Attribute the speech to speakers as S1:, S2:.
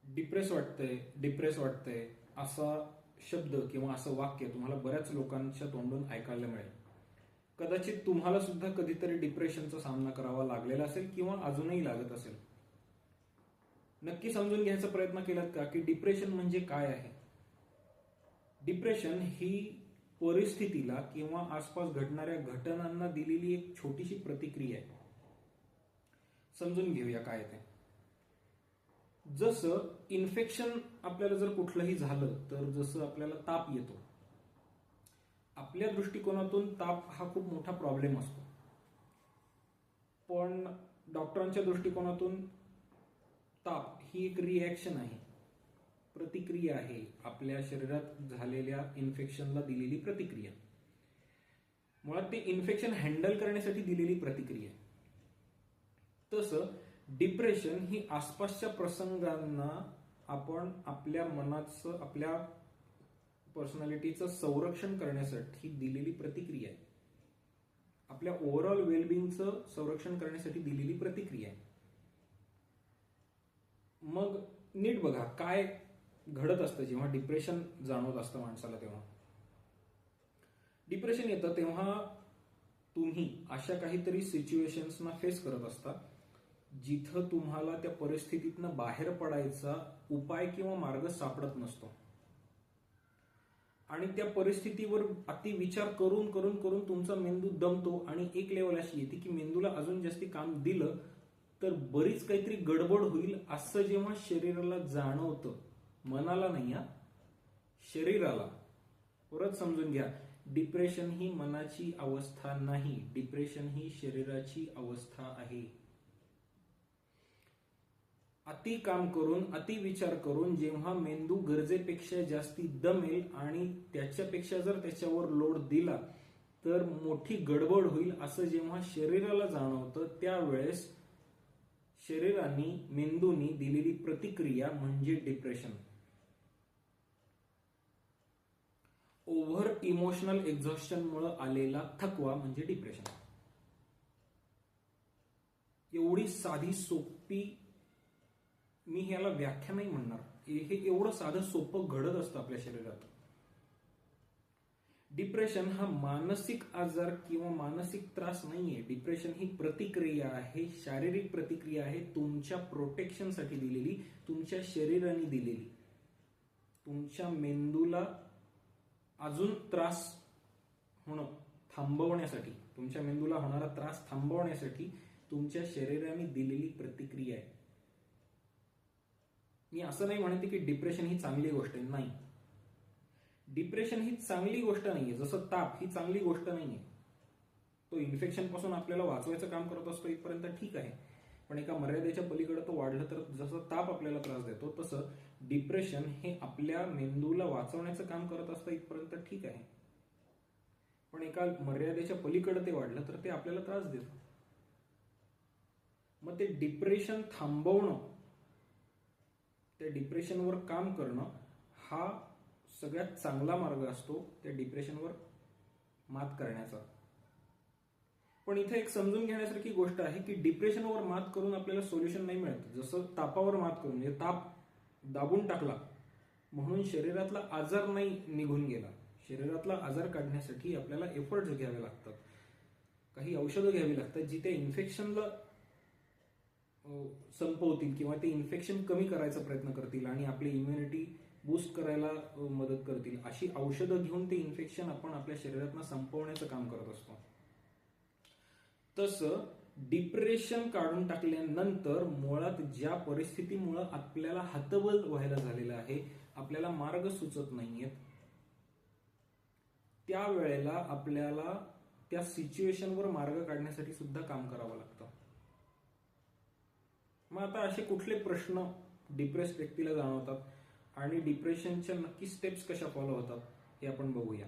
S1: Depress वाटतंय असा शब्द किंवा असं वाक्य तुम्हाला बऱ्याच लोकांच्या तोंडून ऐकायला मिळेल. कदाचित तुम्हाला सुद्धा कधीतरी डिप्रेशनचा सामना करावा लागलेला असेल किंवा अजूनही लागत असेल. नक्की समजून घ्यायचा प्रयत्न केलात का की डिप्रेशन म्हणजे काय आहे? डिप्रेशन ही परिस्थितीला किंवा आसपास घडणाऱ्या घटनांना दिलेली एक छोटीशी प्रतिक्रिया आहे. समजून घेऊया काय ते. जसं इन्फेक्शन आपल्याला जर कुठलंही झालं तर जसं आपल्याला ताप येतो, आपल्या दृष्टिकोनातून ताप हा खूप मोठा प्रॉब्लेम असतो, पण डॉक्टरांच्या दृष्टिकोनातून ताप ही एक रिॲक्शन आहे, प्रतिक्रिया आहे, आपल्या शरीरात झालेल्या इन्फेक्शनला दिलेली प्रतिक्रिया. मुळात ते इन्फेक्शन हँडल करण्यासाठी दिलेली प्रतिक्रिया. तसं डिप्रेशन ही आसपासच्या प्रसंगांना आपण आपल्या मनाचं, आपल्या पर्सनॅलिटीचं संरक्षण करण्यासाठी दिलेली प्रतिक्रिया आहे, आपल्या ओव्हरऑल वेलबिंगचं संरक्षण करण्यासाठी दिलेली प्रतिक्रिया आहे. मग नीट बघा काय घडत असतं जेव्हा डिप्रेशन जाणवत असतं माणसाला. तेव्हा डिप्रेशन येतं तेव्हा तुम्ही अशा काहीतरी सिच्युएशन्सना फेस करत असता जिथं तुम्हाला त्या परिस्थितीतनं बाहेर पडायचा उपाय किंवा मार्ग सापडत नसतो, आणि त्या परिस्थितीवर अति विचार करून करून करून तुमचा मेंदू दमतो आणि एक लेवल अशी येते की मेंदूला अजून जास्ती काम दिलं तर बरीच काहीतरी गडबड होईल असं जेव्हा शरीराला जाणवतं, मनाला नाही हा, शरीराला. परत समजून घ्या, डिप्रेशन ही मनाची अवस्था नाही, डिप्रेशन ही शरीराची अवस्था आहे. अति काम करून, अति विचार करून जेव्हा मेंदू गरजेपेक्षा जास्ती दमेल आणि त्याच्यापेक्षा जर त्याच्यावर लोड दिला तर मोठी गडबड होईल असं जेव्हा शरीराला जाणवतं, त्यावेळेस शरीराने, मेंदूनी दिलेली प्रतिक्रिया म्हणजे डिप्रेशन. ओव्हर इमोशनल एक्झॉस्शनमुळे आलेला थकवा म्हणजे डिप्रेशन. एवढी साधी सोपी, मी ह्याला व्याख्या नाही म्हणणार, हे एवढं साधं सोपं घडत असतं आपल्या शरीरात. डिप्रेशन हा मानसिक आजार किंवा मानसिक त्रास नाहीये. डिप्रेशन ही प्रतिक्रिया आहे, शारीरिक प्रतिक्रिया आहे, तुमच्या प्रोटेक्शनसाठी दिलेली, तुमच्या शरीराने दिलेली. तुमच्या मेंदूला अजून त्रास होणं थांबवण्यासाठी, तुमच्या मेंदूला होणारा त्रास थांबवण्यासाठी तुमच्या शरीराने दिलेली प्रतिक्रिया आहे. मी असं नाही म्हणते की डिप्रेशन ही चांगली गोष्ट आहे, नाही. डिप्रेशन ही चांगली गोष्ट नाहीये, जसं ताप ही चांगली गोष्ट नाहीये. तो इन्फेक्शन पासून आपल्याला वाचवायचं काम करत असतो इथपर्यंत ठीक आहे, पण एका मर्यादेच्या पलीकडे तो वाढलं तर जसं ताप आपल्याला त्रास देतो तसं डिप्रेशन हे आपल्या मेंदूला वाचवण्याचं काम करत असतं इथपर्यंत ठीक आहे, पण एका मर्यादेच्या पलीकडे ते वाढलं तर ते आपल्याला त्रास देतं. मग ते डिप्रेशन थांबवणं, त्या डिप्रेशनवर काम करणं हा सगळ्यात चांगला मार्ग असतो त्या डिप्रेशनवर मात करण्याचा. पण इथे एक समजून घेण्यासारखी गोष्ट आहे की डिप्रेशनवर मात करून आपल्याला सोल्युशन नाही मिळत. जसं तापावर मात करून, म्हणजे ताप दाबून टाकला म्हणून शरीरातला आजार नाही निघून गेला. शरीरातला आजार काढण्यासाठी आपल्याला एफर्ट्स घ्यावे लागतात, काही औषधं घ्यावी लागतात जी त्या इन्फेक्शनला संपवतील किंवा ते इन्फेक्शन कमी करायचा प्रयत्न करतील आणि आपली इम्युनिटी बूस्ट करायला मदत करतील. अशी औषधं घेऊन ते इन्फेक्शन आपण आपल्या शरीरातनं संपवण्याचं काम करत असतो. तसं डिप्रेशन काढून टाकल्यानंतर मुळात ज्या परिस्थितीमुळे आपल्याला हतबल व्हायला झालेलं आहे, आपल्याला मार्ग सुचत नाहीयेत, त्यावेळेला आपल्याला त्या सिच्युएशनवर मार्ग काढण्यासाठी सुद्धा काम करावं लागतं. मग आता असे कुठले प्रश्न डिप्रेस व्यक्तीला जाणवतात आणि डिप्रेशनच्या नक्की स्टेप्स कशा फॉलो होतात हे आपण बघूया.